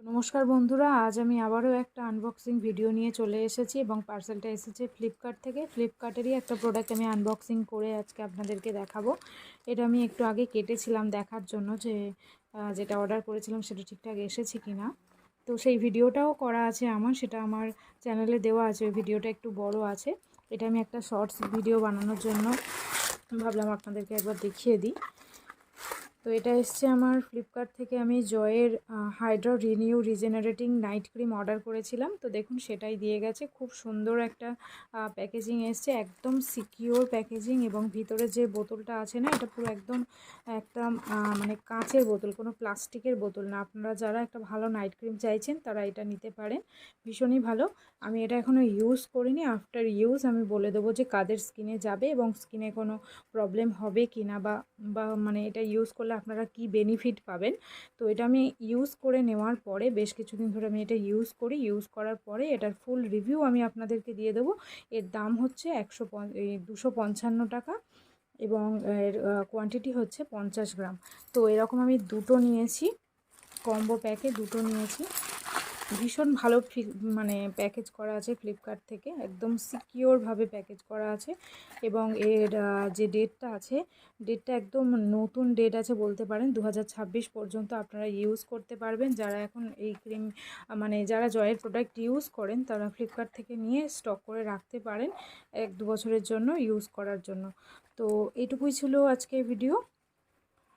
নমস্কার বন্ধুরা, আজ আমি আবারও একটা আনবক্সিং ভিডিও নিয়ে চলে এসেছি এবং পার্সেলটা এসেছে ফ্লিপকার্ট থেকে। ফ্লিপকার্টেরই একটা প্রোডাক্ট আমি আনবক্সিং করে আজকে আপনাদেরকে দেখাবো। এটা আমি একটু আগে কেটেছিলাম দেখার জন্য যে যেটা অর্ডার করেছিলাম সেটা ঠিকঠাক এসেছে কি না। তো সেই ভিডিওটাও করা আছে আমার, সেটা আমার চ্যানেলে দেওয়া আছে। ওই ভিডিওটা একটু বড় আছে। এটা আমি একটা শর্টস ভিডিও বানানোর জন্য ভাবলাম আপনাদেরকে একবার দেখিয়ে দিই। তো এটা এসছে আমার ফ্লিপকার্ট থেকে। আমি জয়ের Hydra renew regenerating night cream order করেছিলাম। তো দেখুন সেটাই দিয়ে গেছে। খুব সুন্দর একটা প্যাকেজিং এসছে, একদম সিকিওর প্যাকেজিং। এবং ভিতরে যে বোতলটা আছে না, এটা পুরো একদম একটা মানে কাঁচের বোতল, কোনো প্লাস্টিকের বোতল না। আপনারা যারা একটা ভালো নাইট ক্রিম চাইছেন তারা এটা নিতে পারেন, ভীষণই ভালো। আমি এটা এখনও ইউজ করিনি। আফটার ইউজ আমি বলে দেবো যে কাদের স্কিনে যাবে এবং স্কিনে কোনো প্রবলেম হবে কি না, বা মানে এটা ইউজ করলে আপনারা কি বেনিফিট পাবেন। তো এটা আমি ইউজ করে নেওয়ার পরে, বেশ কিছুদিন ধরে আমি এটা ইউজ করার পরে এটার ফুল রিভিউ আমি আপনাদেরকে দিয়ে দেবো। এর দাম হচ্ছে 255 টাকা এবং এর কোয়ান্টিটি হচ্ছে 50 গ্রাম। তো এরকম আমি দুটো নিয়েছি, কম্বো প্যাকে দুটো নিয়েছি। ভীষণ ভালো মানে প্যাকেজ করা আছে ফ্লিপকার্ট থেকে, একদম সিকিওরভাবে প্যাকেজ করা আছে। এবং এর যে ডেটটা আছে, ডেটটা একদম নতুন ডেট আছে বলতে পারেন। 2026 পর্যন্ত আপনারা ইউজ করতে পারবেন। যারা এখন এই ক্রিম মানে যারা জয়ের প্রোডাক্ট ইউজ করেন তারা ফ্লিপকার্ট থেকে নিয়ে স্টক করে রাখতে পারেন 1-2 বছরের জন্য ইউজ করার জন্য। তো এইটুকুই ছিল আজকের ভিডিও।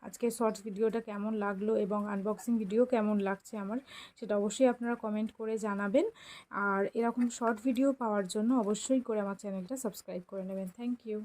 আজকে শর্টস ভিডিওটা কেমন লাগলো এবং আনবক্সিং ভিডিও কেমন লাগছে আমার, সেটা অবশ্যই আপনারা কমেন্ট করে জানাবেন। আর এরকম শর্ট ভিডিও পাওয়ার জন্য অবশ্যই করে আমার চ্যানেলটা সাবস্ক্রাইব করে নেবেন। Thank you.